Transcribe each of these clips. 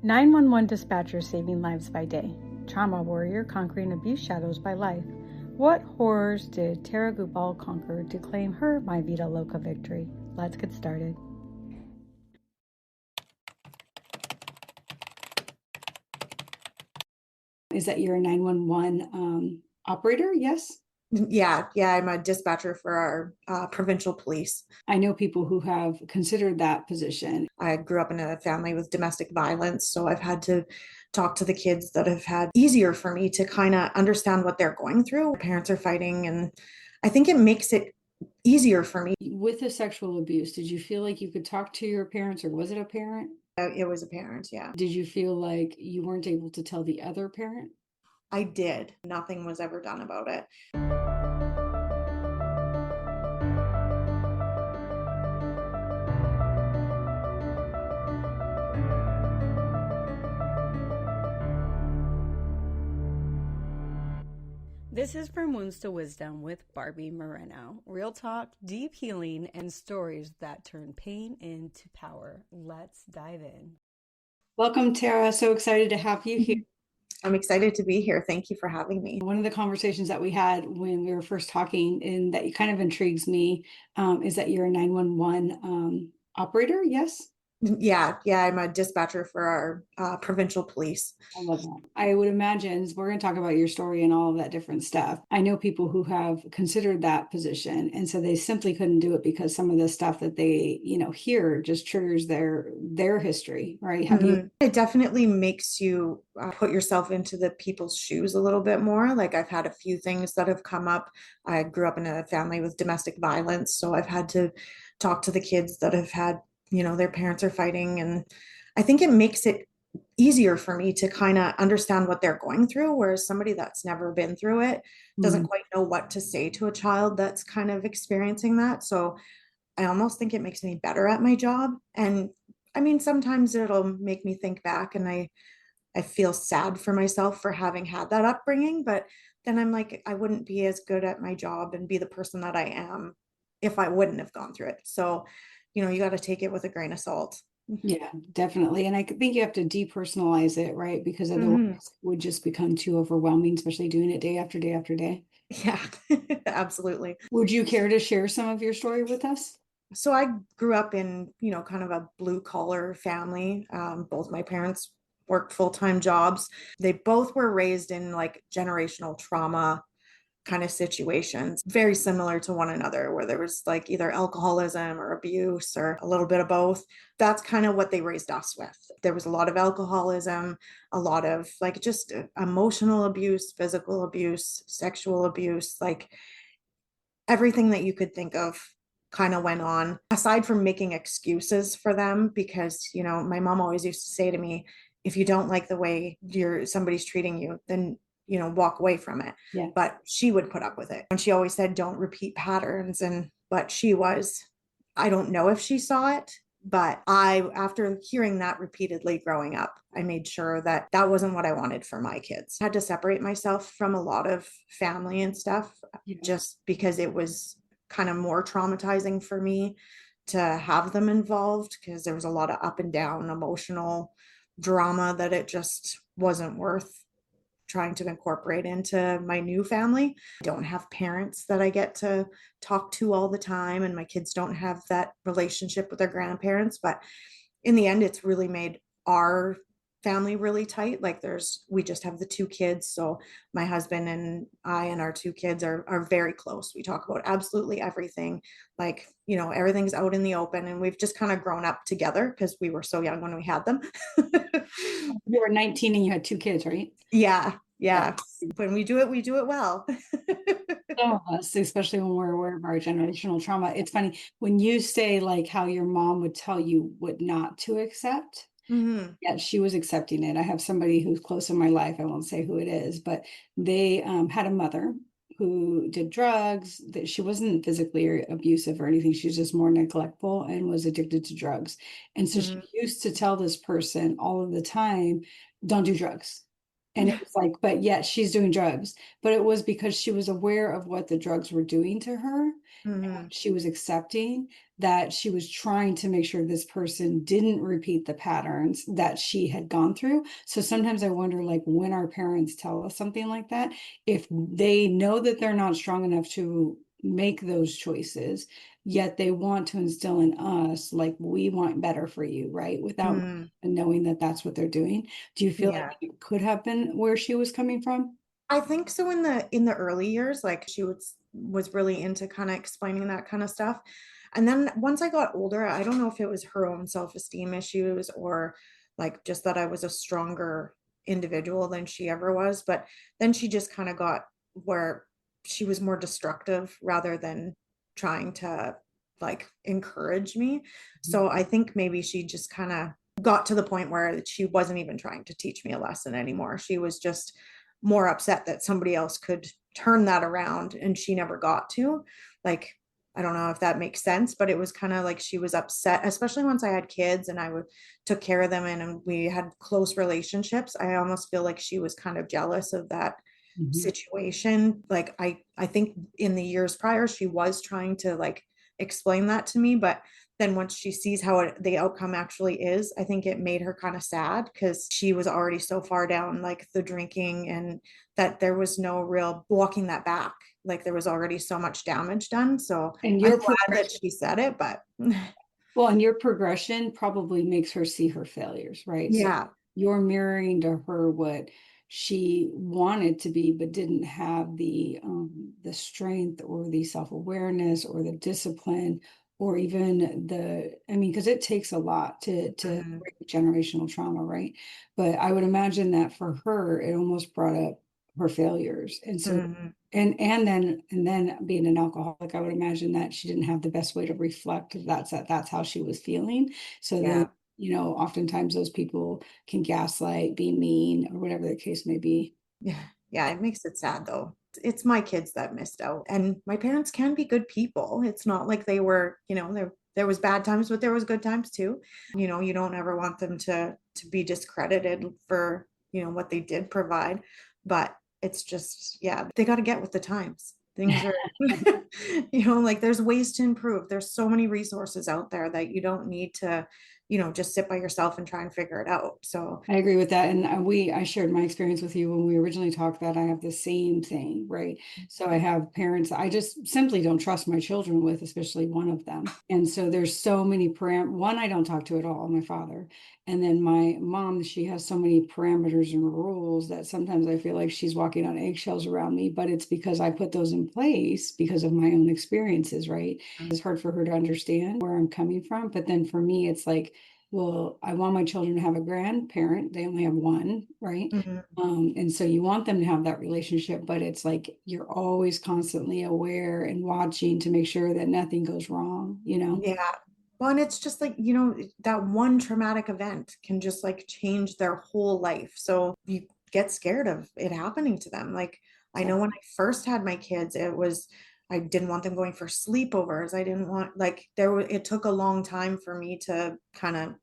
911 dispatcher saving lives by day. Trauma warrior conquering abuse shadows by life. What horrors did Tara Goebel conquer to claim her Mi Vida Loca victory? Let's get started. Is that you're a 911 operator? Yes? Yeah, I'm a dispatcher for our provincial police. I know people who have considered that position. I grew up in a family with domestic violence, so I've had to talk to the kids that have had easier for me to kind of understand what they're going through. Parents are fighting, and I think it makes it easier for me. With the sexual abuse, did you feel like you could talk to your parents, or was it a parent? It was a parent, yeah. Did you feel like you weren't able to tell the other parent? I did. Nothing was ever done about it. This is From Wounds to Wisdom with Barbie Moreno. Real talk, deep healing, and stories that turn pain into power. Let's dive in. Welcome, Tara. So excited to have you here. I'm excited to be here. Thank you for having me. One of the conversations that we had when we were first talking, and that kind of intrigues me, is that you're a 911 operator, yes? Yeah, I'm a dispatcher for our provincial police. I love that. I would imagine we're going to talk about your story and all of that different stuff. I know people who have considered that position, and so they simply couldn't do it because some of the stuff that they, hear just triggers their history, right? Have you? It definitely makes you put yourself into the people's shoes a little bit more. Like I've had a few things that have come up. I grew up in a family with domestic violence, so I've had to talk to the kids that have had, their parents are fighting, and I think it makes it easier for me to kind of understand what they're going through, whereas somebody that's never been through it doesn't quite know what to say to a child that's kind of experiencing that. So I almost think it makes me better at my job. And I mean, sometimes it'll make me think back, and I feel sad for myself for having had that upbringing, but then I'm like, I wouldn't be as good at my job and be the person that I am if I wouldn't have gone through it. So, you got to take it with a grain of salt. Yeah, definitely. And I think you have to depersonalize it, right? Because otherwise it would just become too overwhelming, especially doing it day after day after day. Yeah, absolutely. Would you care to share some of your story with us? So I grew up in, kind of a blue collar family. Both my parents worked full-time jobs. They both were raised in like generational trauma kind of situations, very similar to one another, where there was like either alcoholism or abuse or a little bit of both. That's kind of what they raised us with. There was a lot of alcoholism, a lot of like just emotional abuse, physical abuse, sexual abuse, like everything that you could think of kind of went on, aside from making excuses for them. Because my mom always used to say to me, if you don't like the way somebody's treating you, then walk away from it. Yeah. But she would put up with it, and she always said don't repeat patterns. But I don't know if she saw it, but after hearing that repeatedly growing up, I made sure that that wasn't what I wanted for my kids. I had to separate myself from a lot of family and stuff, just because it was kind of more traumatizing for me to have them involved, because there was a lot of up and down emotional drama that it just wasn't worth trying to incorporate into my new family. I don't have parents that I get to talk to all the time, and my kids don't have that relationship with their grandparents. But in the end, it's really made our family really tight. Like we just have the two kids. So my husband and I and our two kids are very close. We talk about absolutely everything. Like, everything's out in the open, and we've just kind of grown up together because we were so young when we had them. You were 19 and you had two kids, right? Yeah. When we do it well. Some of us, especially when we're aware of our generational trauma. It's funny when you say like how your mom would tell you what not to accept. Mm-hmm. Yeah, she was accepting it. I have somebody who's close in my life. I won't say who it is, but they had a mother who did drugs. That she wasn't physically abusive or anything. She was just more neglectful and was addicted to drugs. And so she used to tell this person all of the time, don't do drugs. And it was like, but yet she's doing drugs. But it was because she was aware of what the drugs were doing to her. Hmm. She was accepting that she was trying to make sure this person didn't repeat the patterns that she had gone through. So sometimes I wonder, like, when our parents tell us something like that, if they know that they're not strong enough to make those choices, yet they want to instill in us, like, we want better for you, right? Without Hmm. knowing that that's what they're doing. Do you feel like Yeah. it could have been where she was coming from? I think so in the early years, like she was really into kind of explaining that kind of stuff. And then once I got older, I don't know if it was her own self-esteem issues or like just that I was a stronger individual than she ever was, but then she just kind of got where she was more destructive rather than trying to like encourage me. So I think maybe she just kind of got to the point where she wasn't even trying to teach me a lesson anymore. She was just more upset that somebody else could turn that around and she never got to. Like, I don't know if that makes sense, but it was kind of like she was upset, especially once I had kids and I would took care of them and we had close relationships. I almost feel like she was kind of jealous of that Mhm. situation. Like I think in the years prior she was trying to like explain that to me, but then once she sees how the outcome actually is, I think it made her kind of sad because she was already so far down like the drinking and that there was no real walking that back. Like there was already so much damage done. So And I'm your glad that progression, she said it, but well, and your progression probably makes her see her failures, right? So yeah. you're mirroring to her what she wanted to be, but didn't have the strength or the self-awareness or the discipline or even I mean, because it takes a lot to Mhm. break generational trauma, right? But I would imagine that for her, it almost brought up her failures. And so Mhm. and then being an alcoholic, I would imagine that she didn't have the best way to reflect if that's how she was feeling. So then, Yeah. oftentimes those people can gaslight, be mean, or whatever the case may be. Yeah. Yeah, it makes it sad though. It's my kids that missed out. And my parents can be good people. It's not like they were, there was bad times, but there was good times too. You don't ever want them to be discredited for, what they did provide. But it's just, yeah, they got to get with the times. Things are, like there's ways to improve. There's so many resources out there that you don't need to, just sit by yourself and try and figure it out. So, I agree with that. And I shared my experience with you when we originally talked that I have the same thing, right? So I have parents I just simply don't trust my children with, especially one of them. And so there's so many one I don't talk to at all, my father. And then my mom, she has so many parameters and rules that sometimes I feel like she's walking on eggshells around me, but it's because I put those in place because of my own experiences, right? It's hard for her to understand where I'm coming from. But then for me, it's like, well, I want my children to have a grandparent. They only have one, right? mhm. And so you want them to have that relationship, but it's like you're always constantly aware and watching to make sure that nothing goes wrong. Yeah. Well, and it's just like, that one traumatic event can just like change their whole life. So you get scared of it happening to them. Like, I know So when I first had my kids, I didn't want them going for sleepovers. I didn't want, like, it took a long time for me to kind of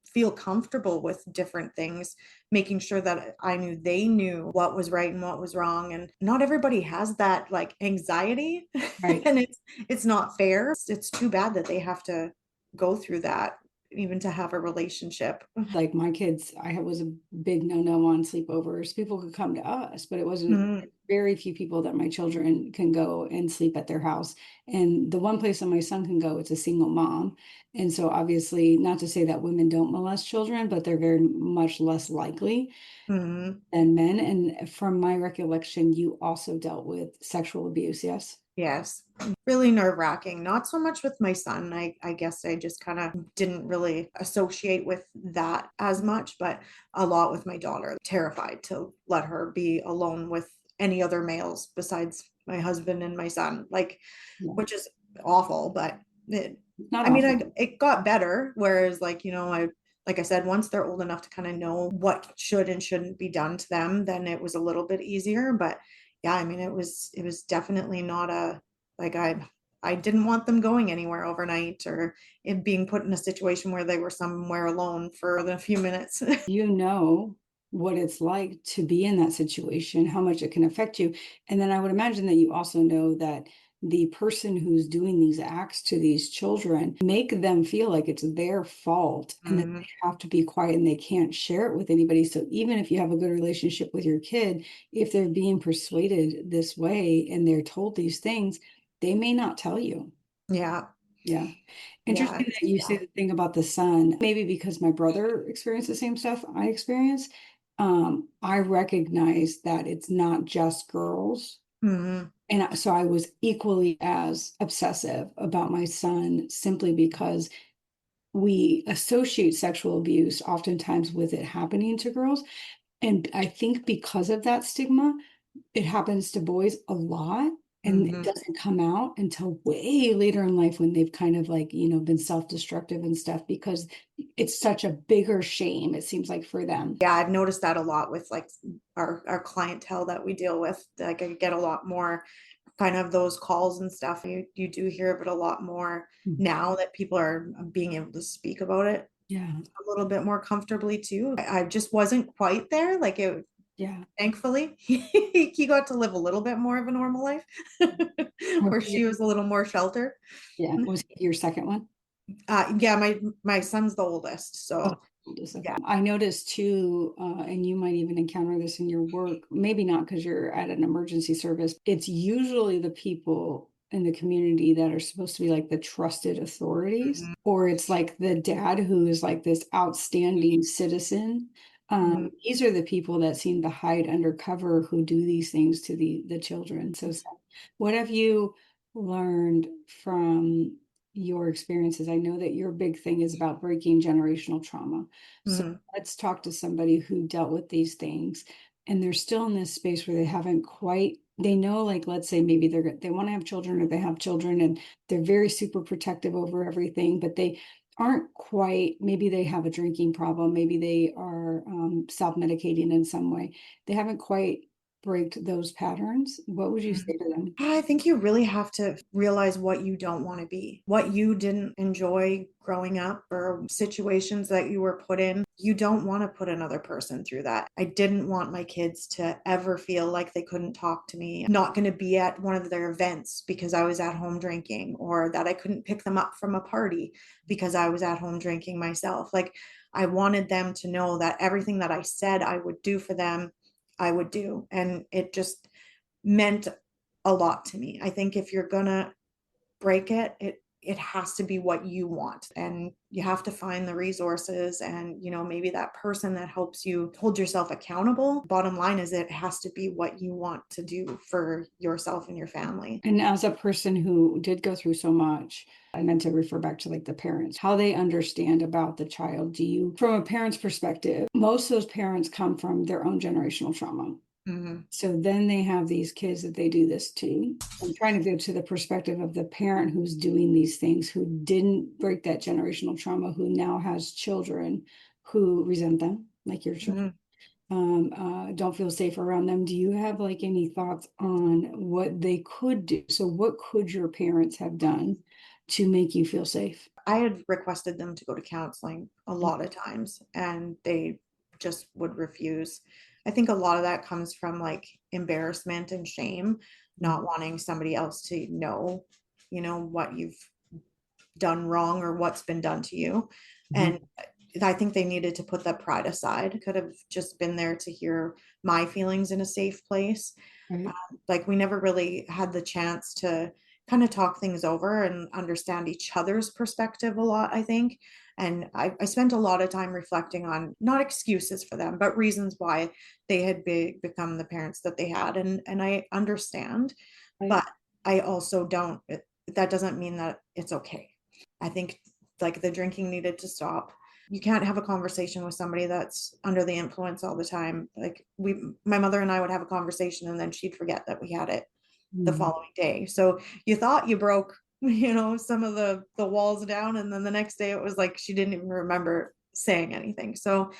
feel comfortable with different things, making sure that I knew they knew what was right and what was wrong. And not everybody has that like anxiety. right. And it's not fair. It's too bad that they have to go through that even to have a relationship. Like my kids, was a big no-no on sleepovers. People could come to us, but it wasn't Mhm. very few people that my children can go and sleep at their house. And the one place that my son can go, it's a single mom. And so obviously, not to say that women don't molest children, but they're very much less likely Mhm. than men. And from my recollection, you also dealt with sexual abuse, yes? Yes. Really nerve-wracking. Not so much with my son. I guess I just kind of didn't really associate with that as much, but a lot with my daughter. Terrified to let her be alone with any other males besides my husband and my son. Like, Yeah. which is awful, but It's not I mean, awful. it got better. Whereas, like, like I said, once they're old enough to kind of know what should and shouldn't be done to them, then it was a little bit easier. But yeah, I mean, it was definitely not like I didn't want them going anywhere overnight or it being put in a situation where they were somewhere alone for a few minutes. You know what it's like to be in that situation, how much it can affect you. And then I would imagine that you also know that the person who's doing these acts to these children make them feel like it's their fault and that Mhm. they have to be quiet and they can't share it with anybody. So even if you have a good relationship with your kid, if they're being persuaded this way and they're told these things, they may not tell you. Yeah. Yeah. Yeah. Interesting that you say the thing about the son. Maybe because my brother experienced the same stuff I experienced. I recognize that it's not just girls. Mhm. And so I was equally as obsessive about my son simply because we associate sexual abuse oftentimes with it happening to girls. And I think because of that stigma, it happens to boys a lot, and it Mhm. doesn't come out until way later in life when they've kind of like, been self-destructive and stuff because it's such a bigger shame, it seems like, for them. Yeah, I've noticed that a lot with like our clientele that we deal with. Like I get a lot more kind of those calls and stuff. You do hear of it a lot more Mm. now that people are being able to speak about it Yeah, a little bit more comfortably too. I just wasn't quite there. Like it, yeah. thankfully, he got to live a little bit more of a normal life, Was where he she was a little more sheltered. yeah, was he your second one? Yeah, my son's the oldest, Oh, so oldest, okay. yeah. I noticed too, and you might even encounter this in your work, maybe not because you're at an emergency service. It's usually the people in the community that are supposed to be like the trusted authorities, Mhm, or it's like the dad who is like this outstanding citizen. mhm, These are the people that seem to hide undercover who do these things to the children. So sad. What have you learned from your experiences? I know that your big thing is about breaking generational trauma. So mhm, let's talk to somebody who dealt with these things and they're still in this space where they haven't quite, they know, like, let's say maybe they want to have children or they have children and they're very super protective over everything, but they aren't quite, maybe they have a drinking problem, maybe they are self-medicating in some way. They haven't quite break those patterns. What would you mhm. say to them? I think you really have to realize what you don't want to be, what you didn't enjoy growing up, or situations that you were put in. You don't want to put another person through that. I didn't want my kids to ever feel like they couldn't talk to me, not going to be at one of their events because I was at home drinking, or that I couldn't pick them up from a party because I was at home drinking myself. Like, I wanted them to know that everything that I said I would do for them, I would do. And it just meant a lot to me. I think if you're gonna break it, it has to be what you want, and you have to find the resources and maybe that person that helps you hold yourself accountable. Bottom line is it has to be what you want to do for yourself and your family. And as a person who did go through so much, I meant to refer back to like the parents, how they understand about the child. Do you, from a parent's perspective, most of those parents come from their own generational trauma. Mhm, So then they have these kids that they do this to. I'm trying to go to the perspective of the parent who's doing these things, who didn't break that generational trauma, who now has children who resent them, like your children, mhm. don't feel safe around them. Do you have like any thoughts on what they could do? So what could your parents have done to make you feel safe? I had requested them to go to counseling a lot of times and they just would refuse. I think a lot of that comes from like embarrassment and shame, not wanting somebody else to know, what you've done wrong or what's been done to you. Mhm. And I think they needed to put that pride aside. Could have just been there to hear my feelings in a safe place. Right. Like we never really had the chance to kind of talk things over and understand each other's perspective a lot, I think. And I spent a lot of time reflecting on not excuses for them, but reasons why they had become the parents that they had. And I understand, Right. but I also don't, that doesn't mean that it's okay. I think like the drinking needed to stop. You can't have a conversation with somebody that's under the influence all the time. Like my mother and I would have a conversation and then she'd forget that we had it the Mhm. following day. So you thought you broke, some of the walls down, and then the next day it was like she didn't even remember saying anything. So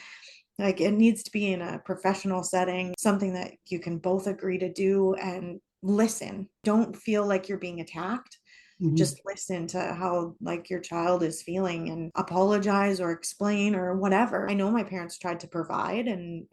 like it needs to be in a professional setting, something that you can both agree to do and listen. Don't feel like you're being attacked. Mhm. just listen to how like your child is feeling and apologize or explain or whatever. I know my parents tried to provide, and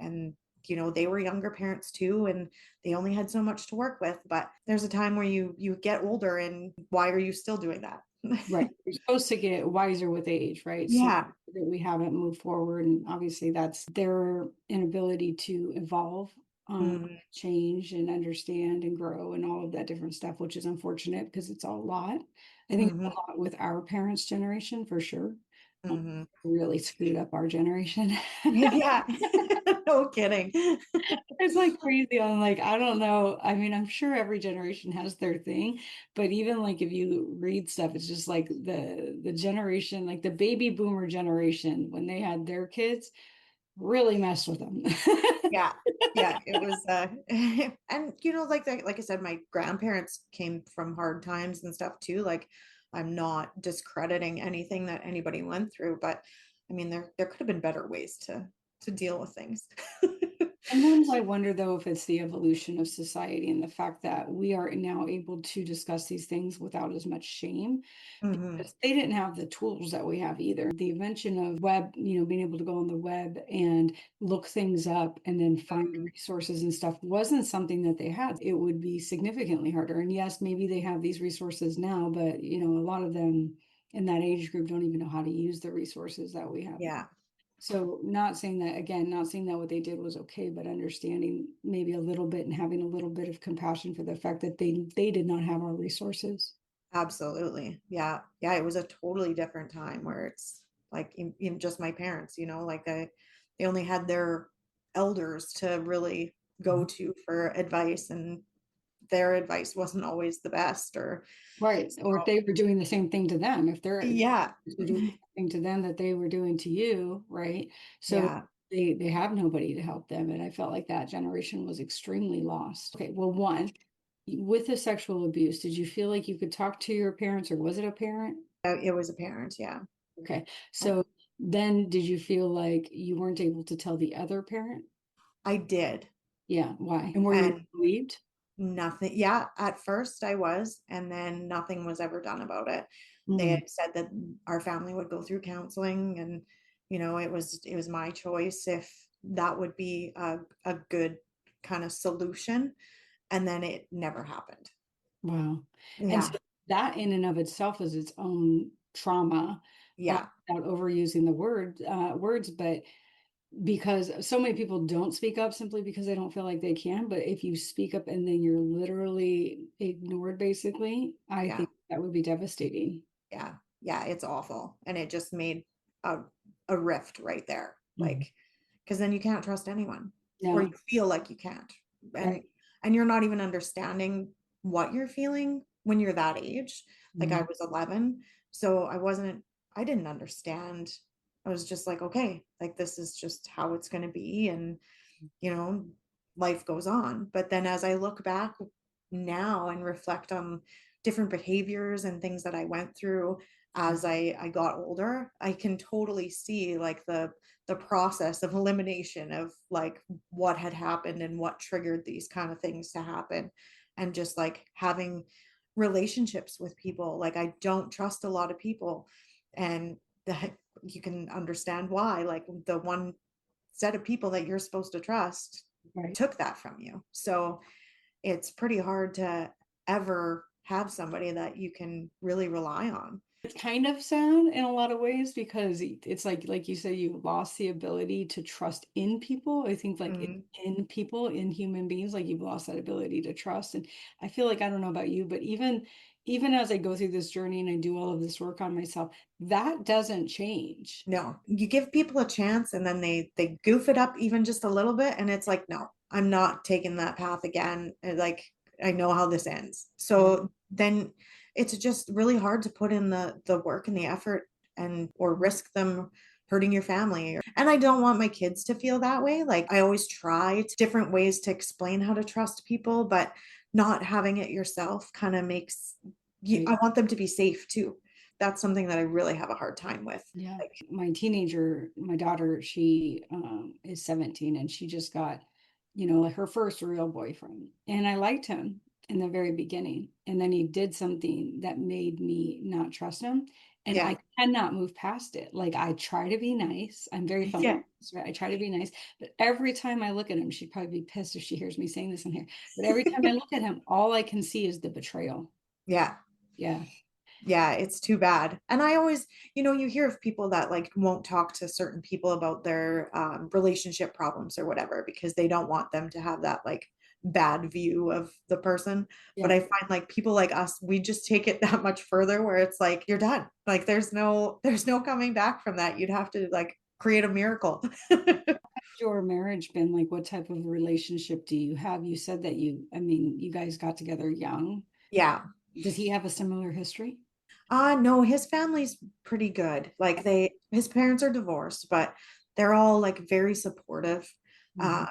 they were younger parents too, and they only had so much to work with, but there's a time where you get older, and why are you still doing that? Right. You're supposed to get wiser with age, right? So Yeah. that we haven't moved forward. And obviously that's their inability to evolve, Mhm. change and understand and grow and all of that different stuff, which is unfortunate because it's a lot. I think a Mhm. lot with our parents' generation for sure. Mhm. Really screwed up our generation. Yeah. No kidding. It's like crazy. I'm like, I don't know. I mean, I'm sure every generation has their thing, but even like if you read stuff, it's just like the generation, like the baby boomer generation, when they had their kids, really messed with them. Yeah. Yeah, it was and like I said, my grandparents came from hard times and stuff too. Like, I'm not discrediting anything that anybody went through, but I mean there could have been better ways to deal with things. Sometimes I wonder, though, if it's the evolution of society and the fact that we are now able to discuss these things without as much shame, Hmm. because they didn't have the tools that we have either. The invention of web, being able to go on the web and look things up and then find Hmm. resources and stuff wasn't something that they had. It would be significantly harder. And yes, maybe they have these resources now, but a lot of them in that age group don't even know how to use the resources that we have. Yeah, So not saying that again, not saying that what they did was okay, but understanding maybe a little bit and having a little bit of compassion for the fact that they did not have our resources. absolutely. Yeah. Yeah, it was a totally different time where it's like in just my parents, like they only had their elders to really go to for advice, and their advice wasn't always the best. Or Right. so, Or if they were doing the same thing to them, if they're yeah. were doing the same thing to them that they were doing to you, right? So Yeah. they have nobody to help them. And I felt like that generation was extremely lost. Okay, well, one, with the sexual abuse, did you feel like you could talk to your parents or was it a parent? It was a parent. Yeah. Okay. Yep. So then did you feel like you weren't able to tell the other parent? I did. Yeah, why? And were you And relieved? nothing. Yeah, at first I was, and then nothing was ever done about it. They Mm, had said that our family would go through counseling, and it was my choice if that would be a good kind of solution, and then it never happened. wow. And so Yeah. that in and of itself is its own trauma, Yeah. without overusing the words, but because so many people don't speak up simply because they don't feel like they can. But if you speak up and then you're literally ignored, basically, I Yeah. think that would be devastating. Yeah. Yeah, it's awful, and it just made a a rift right there, Mhm. like, because then you can't trust anyone, or you No, feel like you can't, and right. and you're not even understanding what you're feeling when you're that age. Like, I Mhm. was 11, so I didn't understand. I was just like, okay, like, this is just how it's going to be, and you know life goes on. But then as I look back now and reflect on different behaviors and things that I went through as I got older, I can totally see like the process of elimination of like what had happened and what triggered these kind of things to happen, and just like having relationships with people. Like, I don't trust a lot of people, and that you can understand why. Like, the one set of people that you're supposed to trust Right. took that from you. So it's pretty hard to ever have somebody that you can really rely on. It's kind of sad in a lot of ways because it's like you said, you lost the ability to trust in people. I think like Mhm. in people, in human beings, like you've lost that ability to trust. And I feel like I don't know about you, but even as I go through this journey and I do all of this work on myself, that doesn't change. No, you give people a chance, and then they goof it up even just a little bit, and it's like, no, I'm not taking that path again. And, like, I know how this ends. Yeah. So then it's just really hard to put in the work and the effort, and or risk them hurting your family. And I don't want my kids to feel that way. Like, I always try different ways to explain how to trust people, but not having it yourself kind of makes you, Right. I want them to be safe too. That's something that I really have a hard time with. Yeah. Like, My teenager, my daughter, she is 17 and she just got, like her first real boyfriend. And I liked him. in the very beginning. And then he did something that made me not trust him. And Yeah. I cannot move past it. Like I try to be nice. I'm very Yeah. funny. Right? I try to be nice. But every time I look at him, she'd probably be pissed if she hears me saying this in here. But every time I look at him, all I can see is the betrayal. Yeah. Yeah. Yeah, it's too bad. And I always, you hear of people that like won't talk to certain people about their relationship problems or whatever because they don't want them to have that like bad view of the person. But Yeah. I find like people like us, we just take it that much further where it's like you're done. Like there's no coming back from that. You'd have to like create a miracle. Your marriage been like? What type of relationship do you have? You said that I mean, you guys got together young. Yeah. Does he have a similar history? No, his family's pretty good. Like his parents are divorced, but they're all like very supportive. Mhm. Uh,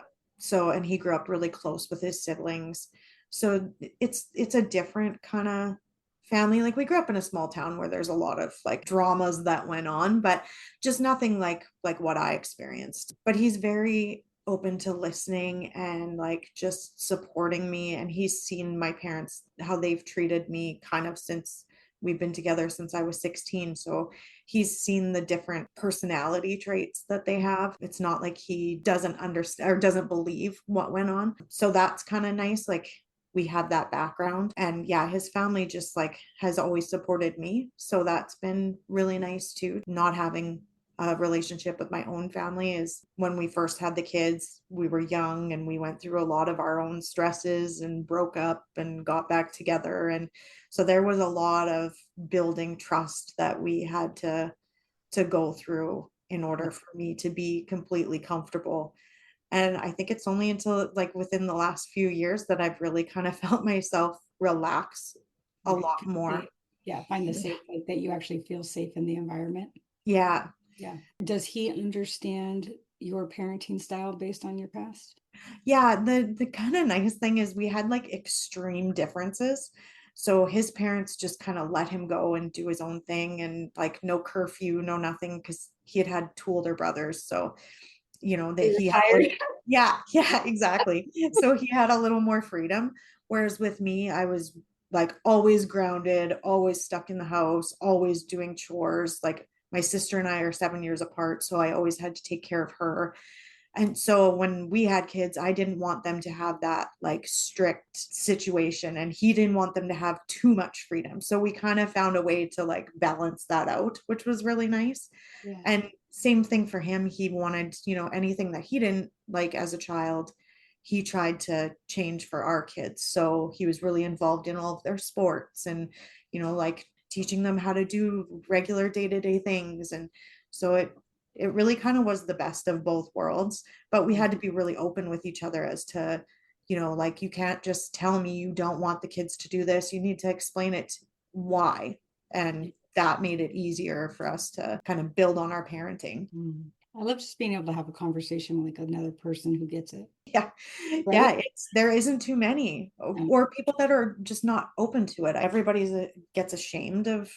and he grew up really close with his siblings. So it's a different kind of family. Like we grew up in a small town where there's a lot of like dramas that went on, but just nothing like what I experienced. But he's very open to listening and like just supporting me. And he's seen my parents, how they've treated me kind of since we've been together since I was 16. So he's seen the different personality traits that they have. It's not like he doesn't understand or doesn't believe what went on. So that's kind of nice. Like we have that background. And yeah, his family just like has always supported me. So that's been really nice too. Not having a relationship with my own family is when we first had the kids, we were young and we went through a lot of our own stresses and broke up and got back together. And so there was a lot of building trust that we had to go through in order for me to be completely comfortable. And I think it's only until like within the last few years that I've really kind of felt myself relax a Right. lot more. Yeah, find the safe, like that you actually feel safe in the environment. Yeah. Yeah. Does he understand your parenting style based on your past? Yeah, the kind of nice thing is we had like extreme differences. So his parents just kind of let him go and do his own thing and like no curfew, no nothing because he had two older brothers. So, that You're he had a tired. little, yeah, yeah, exactly. So he had a little more freedom. Whereas with me, I was like always grounded, always stuck in the house, always doing chores. Like my sister and I are 7 years apart, so I always had to take care of her. And so when we had kids, I didn't want them to have that like strict situation, and he didn't want them to have too much freedom. So we kind of found a way to like balance that out, which was really nice. Yeah. And same thing for him. He wanted, anything that he didn't like as a child, he tried to change for our kids. So he was really involved in all of their sports and, like teaching them how to do regular day-to-day things. And so it really kind of was the best of both worlds, but we had to be really open with each other as to, like you can't just tell me you don't want the kids to do this. You need to explain it why. And that made it easier for us to kind of build on our parenting. Mm. I love just being able to have a conversation with like another person who gets it, Yeah. Yeah, right? there isn't too many Yeah. or people that are just not open to it. Everybody gets ashamed of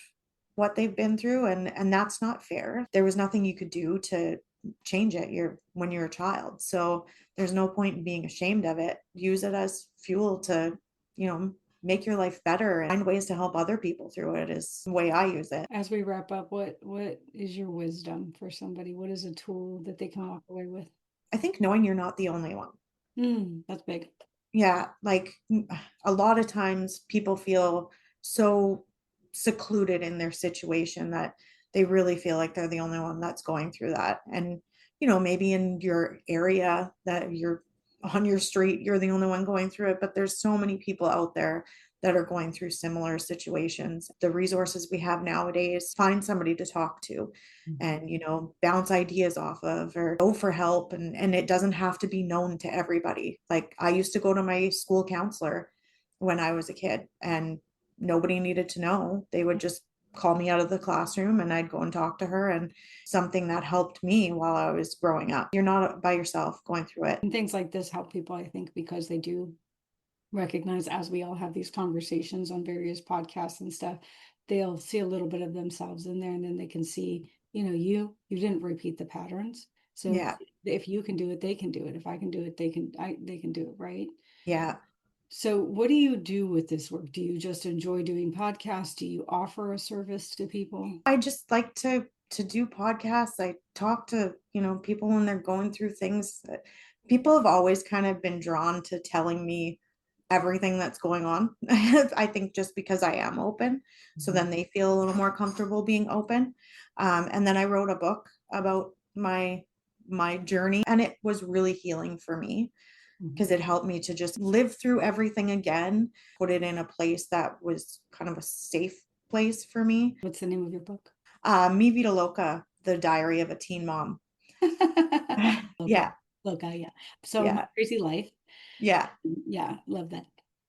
what they've been through, and that's not fair. There was nothing you could do to change it. When you're a child. So there's no point in being ashamed of it. Use it as fuel to, make your life better and find ways to help other people through it is the way I use it. As we wrap up, what is your wisdom for somebody? What is a tool that they can walk away with? I think knowing you're not the only one. That's big. Yeah, like a lot of times people feel so secluded in their situation that they really feel like they're the only one that's going through that. And, maybe in your area that you're on your street, you're the only one going through it, but there's so many people out there that are going through similar situations. The resources we have nowadays, find somebody to talk to Mhm. and, bounce ideas off of or go for help. And it doesn't have to be known to everybody. Like I used to go to my school counselor when I was a kid and nobody needed to know. They would just call me out of the classroom and I'd go and talk to her, and something that helped me while I was growing up. You're not by yourself going through it. And things like this help people, I think, because they do recognize, as we all have these conversations on various podcasts and stuff, they'll see a little bit of themselves in there, and then they can see, you didn't repeat the patterns. So Yeah. if you can do it, they can do it. If I can do it, they can do it, right? Yeah. So what do you do with this work? Do you just enjoy doing podcasts? Do you offer a service to people? I just like to do podcasts. I talk to, people when they're going through things. People have always kind of been drawn to telling me everything that's going on. I think just because I am open, so Mhm. then they feel a little more comfortable being open. And then I wrote a book about my journey, and it was really healing for me Mhm. because it helped me to just live through everything again, put it in a place that was kind of a safe place for me. What's the name of your book? Mi Vida Loca, The Diary of a Teen Mom. Loca. Yeah, Loca, yeah. So My yeah, Crazy Life. yeah, Yeah, love that.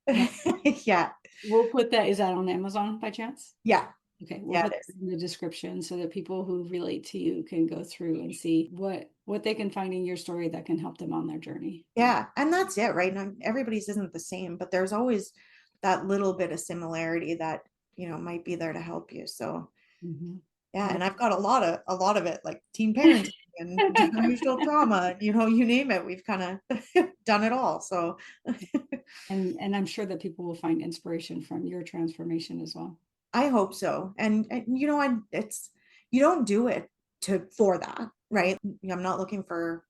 Love yeah, We'll put that, is that on Amazon by chance? yeah, Okay, we'll yeah, put it that is. in the description so that people who relate to you can go through and see what they can find in your story that can help them on their journey. Yeah, and that's it, right? Now, everybody's isn't the same, but there's always that little bit of similarity that, might be there to help you. So, Mhm. yeah, Yeah. and I've got a lot of it, like teen parenting and generational trauma, you name it. We've kind of done it all. So, And I'm sure that people will find inspiration from your transformation as well. I hope so. And it's you don't do it to for that, right? I'm not looking for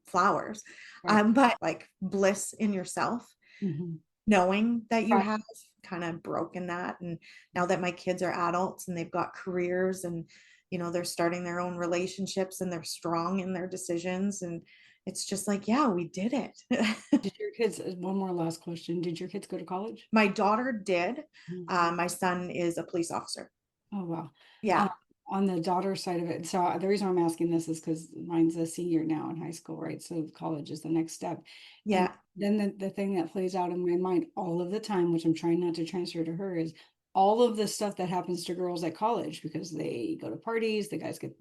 flowers. Right. But like bliss in yourself, Mhm. knowing that you Right. have kind of broken that. And now that my kids are adults and they've got careers and they're starting their own relationships and they're strong in their decisions, and it's just like, yeah, we did it. Did your kids, one more last question. Did your kids go to college? My daughter did. Mhm. My son is a police officer. Oh, wow. Uh, Yeah, on the daughter side of it, so the reason I'm asking this is because mine's a senior now in high school, right? So college is the next step. And yeah, then the thing that plays out in my mind all of the time, which I'm trying not to transfer to her, is all of the stuff that happens to girls at college because they go to parties, the guys get,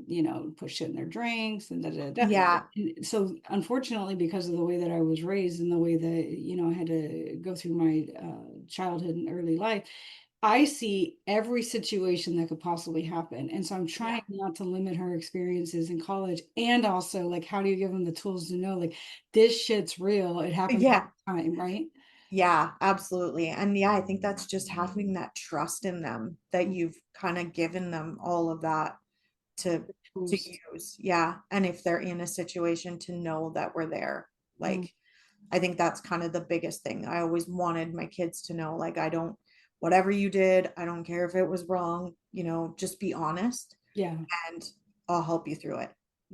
put shit in their drinks and da da da. yeah, And so unfortunately, because of the way that I was raised and the way that, I had to go through my childhood and early life, I see every situation that could possibly happen. And so I'm yeah, trying not to limit her experiences in college. And also, like, how do you give them the tools to know, like, this shit's real? It happens all yeah. the time, right? Yeah, absolutely. And yeah, I think that's just having that trust in them that you've kind of given them all of that to to Tools. use. Yeah. And if they're in a situation, to know that we're there. Mm, Like, I think that's kind of the biggest thing. I always wanted my kids to know, like, I don't, whatever you did, I don't care if it was wrong, just be honest yeah. and I'll help you through it.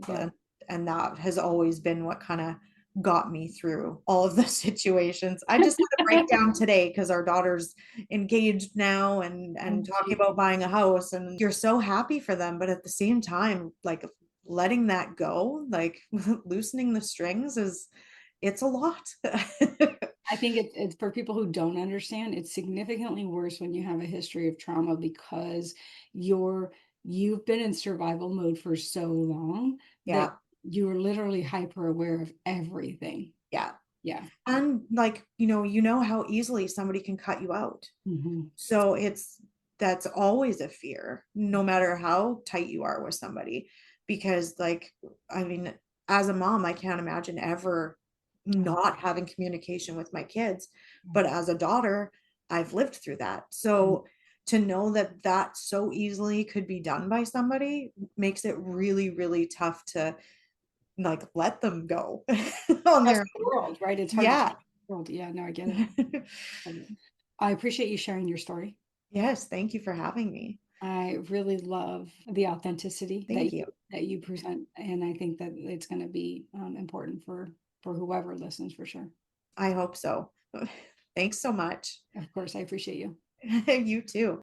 Yeah. And that has always been what kind of got me through all of the situations. I just had a breakdown today because our daughter's engaged now and Oh, talking gee. about buying a house, and you're so happy for them, but at the same time, like letting that go, like loosening the strings it's a lot. I think it's for people who don't understand, it's significantly worse when you have a history of trauma because you're you've been in survival mode for so long that Yeah, you're literally hyper aware of everything. yeah. Yeah. And like, how easily somebody can cut you out. Hmm. So that's always a fear, no matter how tight you are with somebody. Because, like, I mean, as a mom, I can't imagine ever not having communication with my kids. But as a daughter, I've lived through that. So to know that that so easily could be done by somebody makes it really, really tough to like let them go on Trust their the own. world, right? It's hard to Yeah. trust the world. Yeah, no, I get it. I get it. I appreciate you sharing your story. Yes, thank you for having me. I really love the authenticity Thank you. that you present, and I think that it's going to be important for whoever listens for sure. I hope so. Thanks so much. Of course, I appreciate you. You too.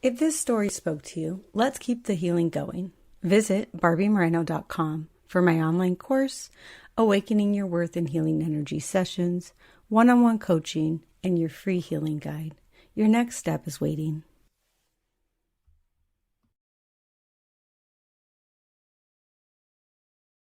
If this story spoke to you, let's keep the healing going. Visit barbiemoreno.com for my online course, Awakening Your Worth and Healing Energy sessions, one-on-one coaching, and your free healing guide. Your next step is waiting.